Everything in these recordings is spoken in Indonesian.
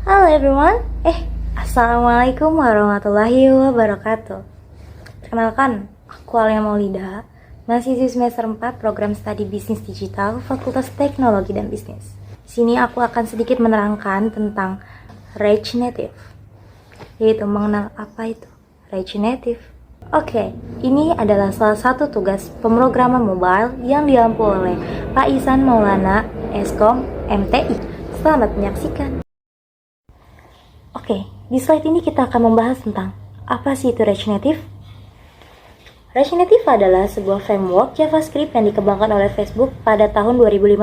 Halo everyone, Assalamualaikum warahmatullahi wabarakatuh. Perkenalkan, aku Alia Maulida, mahasiswi semester 4 program studi bisnis digital Fakultas Teknologi dan Bisnis. Di sini aku akan sedikit menerangkan tentang Rage Native, yaitu mengenal apa itu Rage Native. Oke, ini adalah salah satu tugas pemrograman mobile yang diampu oleh Pak Ihsan Maulana, Eskom, MTI. Selamat menyaksikan. Oke, di slide ini kita akan membahas tentang apa sih itu Rage Native. Rage Native adalah sebuah framework JavaScript yang dikembangkan oleh Facebook pada tahun 2015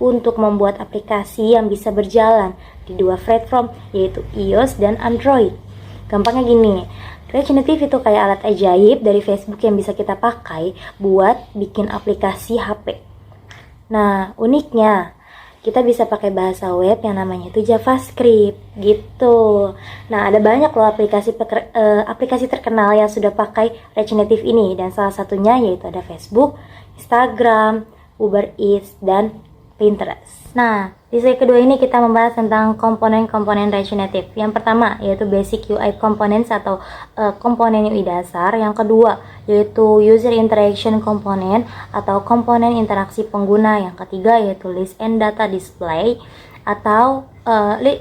untuk membuat aplikasi yang bisa berjalan di dua platform, yaitu iOS dan Android. Gampangnya gini, Rage Native itu kayak alat ajaib dari Facebook yang bisa kita pakai buat bikin aplikasi HP. Nah, uniknya kita bisa pakai bahasa web yang namanya itu JavaScript gitu. Nah, ada banyak loh aplikasi terkenal yang sudah pakai Rage Native ini, dan salah satunya yaitu ada Facebook, Instagram, Uber Eats, dan Pinterest. Nah, di slide kedua ini kita membahas tentang komponen-komponen Rage Native. Yang pertama yaitu Basic UI Components atau komponen UI dasar. Yang kedua yaitu User Interaction Component atau komponen interaksi pengguna. Yang ketiga yaitu List and Data Display atau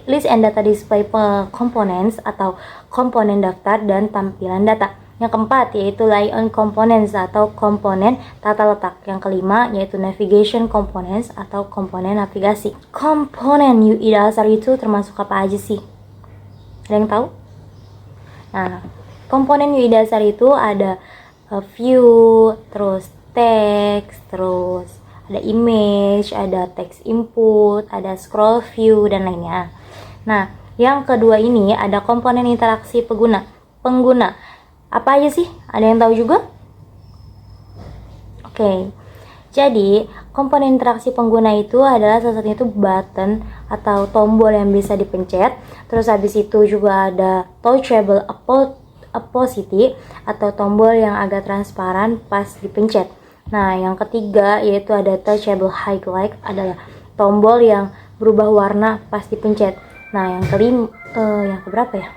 List and Data Display Components atau komponen daftar dan tampilan data. Yang keempat yaitu Lie-on Components atau komponen tata letak. Yang kelima yaitu Navigation Components atau komponen navigasi. Komponen UI dasar itu termasuk apa aja sih? Ada yang tahu? Nah, komponen UI dasar itu ada view, terus text, terus ada image, ada text input, ada scroll view, dan lainnya. Nah, yang kedua ini ada komponen interaksi pengguna. Apa aja sih? Ada yang tahu juga? Oke. Jadi, komponen interaksi pengguna itu adalah salah satunya itu button atau tombol yang bisa dipencet. Terus habis itu juga ada touchable opacity atau tombol yang agak transparan pas dipencet. Nah, yang ketiga yaitu ada touchable highlight adalah tombol yang berubah warna pas dipencet. Nah, yang kelima, yang keberapa ya?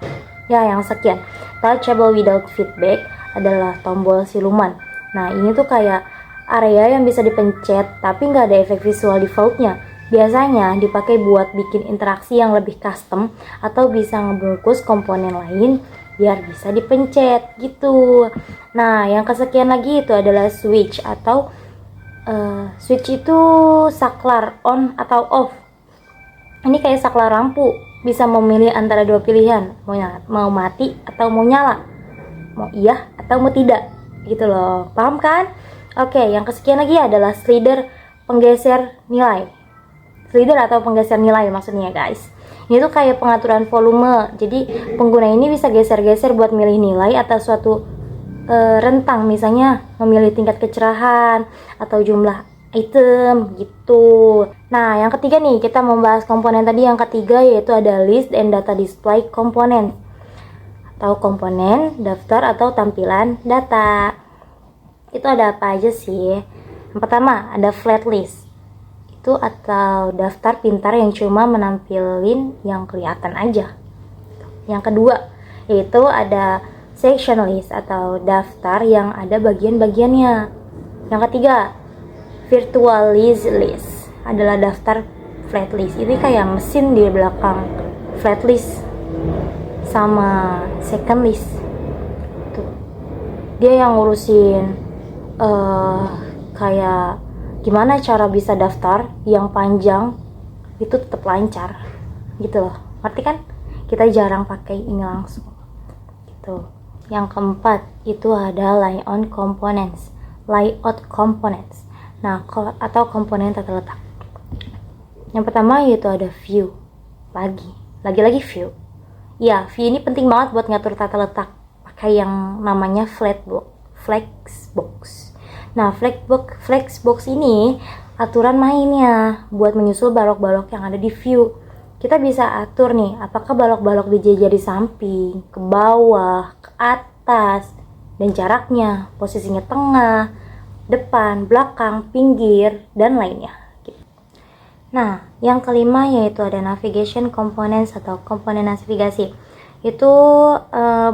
Ya, yang sekian. Touchable without feedback adalah tombol siluman. Nah, ini tuh kayak area yang bisa dipencet tapi nggak ada efek visual defaultnya. Biasanya dipakai buat bikin interaksi yang lebih custom atau bisa ngebungkus komponen lain biar bisa dipencet gitu. Nah, yang kesekian lagi itu adalah switch atau switch itu saklar on atau off. Ini kayak saklar lampu, bisa memilih antara dua pilihan, mau mati atau mau nyala, mau iya atau mau tidak, gitu loh. Paham kan? Oke, yang kesekian lagi adalah slider penggeser nilai. Slider atau penggeser nilai maksudnya, guys. Ini tuh kayak pengaturan volume. Jadi pengguna ini bisa geser-geser buat milih nilai atas suatu rentang, misalnya memilih tingkat kecerahan atau jumlah item gitu. Nah, yang ketiga nih, kita membahas komponen tadi yang ketiga yaitu ada List and Data Display Component atau komponen daftar atau tampilan data. Itu ada apa aja sih? Yang pertama ada flat list. Itu atau daftar pintar yang cuma menampilin yang kelihatan aja. Yang kedua yaitu ada section list atau daftar yang ada bagian-bagiannya. Yang ketiga virtual list adalah daftar flat list. Ini kayak mesin di belakang flat list sama second list. Tuh. Dia yang ngurusin kayak gimana cara bisa daftar yang panjang itu tetap lancar gitu loh. Ngerti kan? Kita jarang pakai ini langsung gitu. Yang keempat itu ada layout components. Nah, atau komponen tata letak. Yang pertama yaitu ada view. Lagi-lagi view. Ya, view ini penting banget buat ngatur tata letak. Pakai yang namanya flexbox. Nah, flexbox ini aturan mainnya buat menyusul balok-balok yang ada di view. Kita bisa atur nih, apakah balok-balok dijejer di samping, ke bawah, ke atas, dan jaraknya, posisinya tengah, depan, belakang, pinggir, dan lainnya. Nah, yang kelima yaitu ada navigation components atau komponen navigasi. Itu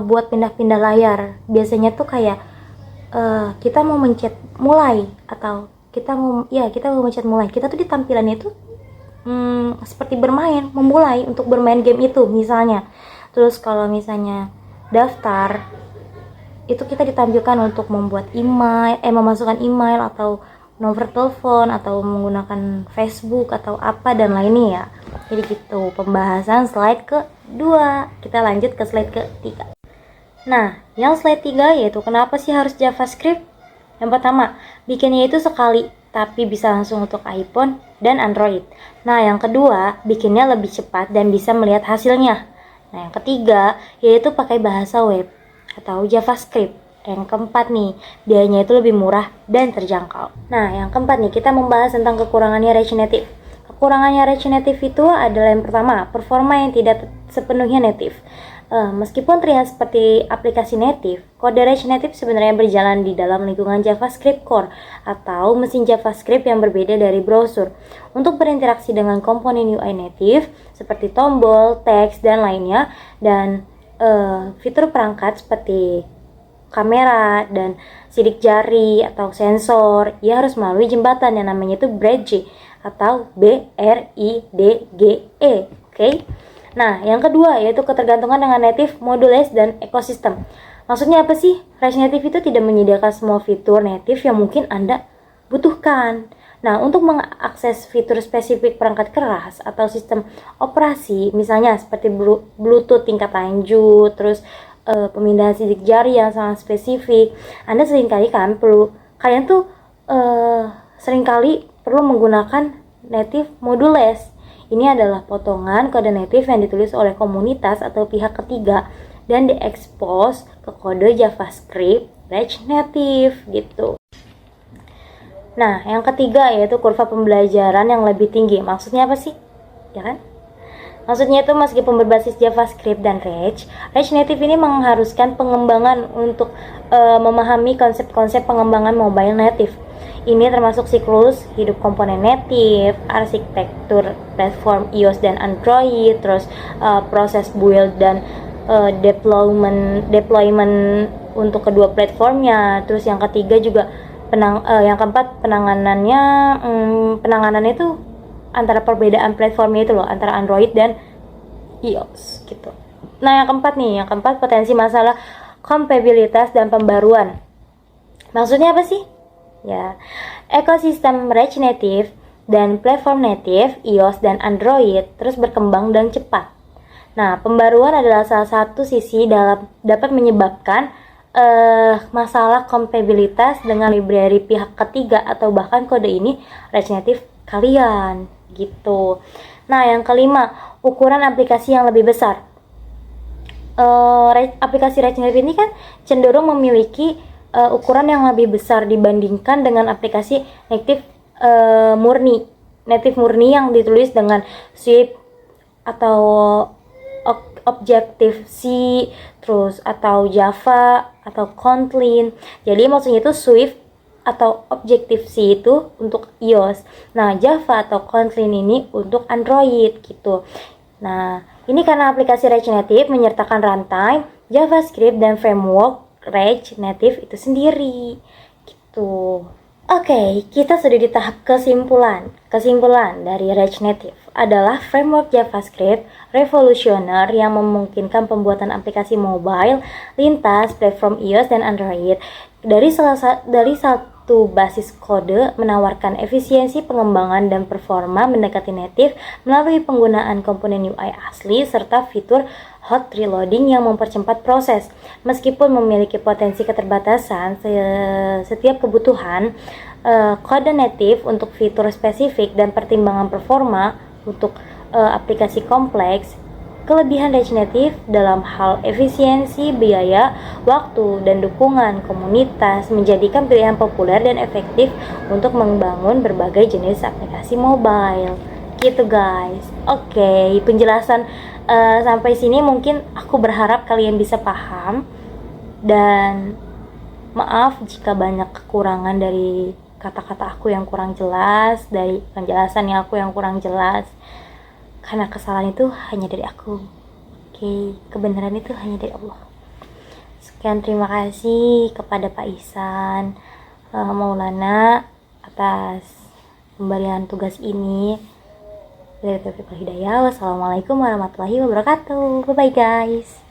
buat pindah-pindah layar. Biasanya tuh kayak kita mau mencet mulai atau kita mau mencet mulai. Kita tuh di tampilannya itu seperti memulai untuk bermain game itu misalnya. Terus kalau misalnya daftar, itu kita ditampilkan untuk membuat email, memasukkan email atau nomor telepon atau menggunakan Facebook atau apa dan lainnya ya. Jadi gitu pembahasan slide kedua. Kita lanjut ke slide ketiga. Nah, yang slide 3 yaitu kenapa sih harus JavaScript? Yang pertama, bikinnya itu sekali, tapi bisa langsung untuk iPhone dan Android. Nah, yang kedua, bikinnya lebih cepat dan bisa melihat hasilnya. Nah, yang ketiga, yaitu pakai bahasa web atau JavaScript. Yang keempat nih, biayanya itu lebih murah dan terjangkau. Nah, yang keempat nih, kita membahas tentang kekurangannya React Native. Kekurangannya React Native itu adalah yang pertama, performa yang tidak sepenuhnya native. Meskipun terlihat seperti aplikasi native, kode React Native sebenarnya berjalan di dalam lingkungan JavaScript Core atau mesin JavaScript yang berbeda dari browser. Untuk berinteraksi dengan komponen UI native seperti tombol, teks, dan lainnya, dan fitur perangkat seperti kamera dan sidik jari atau sensor, ia harus melalui jembatan yang namanya itu bridge atau BRIDGE. Oke. Nah, yang kedua yaitu ketergantungan dengan native, modules, dan ekosistem. Maksudnya apa sih? React Native itu tidak menyediakan semua fitur native yang mungkin Anda butuhkan. Nah, untuk mengakses fitur spesifik perangkat keras atau sistem operasi, misalnya seperti Bluetooth tingkat lanjut, terus pemindahan sidik jari yang sangat spesifik, Anda seringkali perlu menggunakan native modules. Ini adalah potongan kode native yang ditulis oleh komunitas atau pihak ketiga dan diekspos ke kode JavaScript React Native gitu. Nah, yang ketiga yaitu kurva pembelajaran yang lebih tinggi. Maksudnya apa sih? Ya kan? Maksudnya itu meskipun berbasis JavaScript dan React Native ini mengharuskan pengembangan untuk memahami konsep-konsep pengembangan mobile native. Ini termasuk siklus hidup komponen native, arsitektur platform iOS dan Android, terus proses build dan deployment untuk kedua platformnya. Terus yang ketiga juga yang keempat penanganannya itu antara perbedaan platformnya itu loh, antara Android dan iOS gitu. Nah, yang keempat potensi masalah kompatibilitas dan pembaruan. Maksudnya apa sih? Ya, ekosistem React Native dan platform native iOS dan Android terus berkembang dan cepat. Nah, pembaruan adalah salah satu sisi dapat menyebabkan masalah kompatibilitas dengan library pihak ketiga atau bahkan kode ini React Native kalian gitu. Nah, yang kelima, ukuran aplikasi yang lebih besar. Aplikasi React Native ini kan cenderung memiliki ukuran yang lebih besar dibandingkan dengan aplikasi native murni yang ditulis dengan Swift atau Objective-C, terus atau Java atau Kotlin. Jadi maksudnya itu Swift atau Objective-C itu untuk iOS. Nah, Java atau Kotlin ini untuk Android gitu. Nah, ini karena aplikasi React Native menyertakan runtime JavaScript dan framework React Native itu sendiri gitu. Oke, kita sudah di tahap kesimpulan. Kesimpulan dari React Native adalah framework JavaScript revolusioner yang memungkinkan pembuatan aplikasi mobile lintas platform iOS dan Android dari satu basis kode, menawarkan efisiensi pengembangan dan performa mendekati native melalui penggunaan komponen UI asli serta fitur hot reloading yang mempercepat proses. Meskipun memiliki potensi keterbatasan setiap kebutuhan kode native untuk fitur spesifik dan pertimbangan performa untuk aplikasi kompleks, kelebihan React Native dalam hal efisiensi, biaya, waktu, dan dukungan komunitas menjadikan pilihan populer dan efektif untuk membangun berbagai jenis aplikasi mobile. Gitu guys. Oke, penjelasan sampai sini mungkin aku berharap kalian bisa paham, dan maaf jika banyak kekurangan dari kata-kata aku yang kurang jelas, dari penjelasannya aku yang kurang jelas. Karena kesalahan itu hanya dari aku. Oke, kebenaran itu hanya dari Allah. Sekian, terima kasih kepada Pak Ihsan Maulana atas pemberian tugas ini. Dari Taufiq wal Hidayah. Wassalamualaikum warahmatullahi wabarakatuh. Bye bye guys.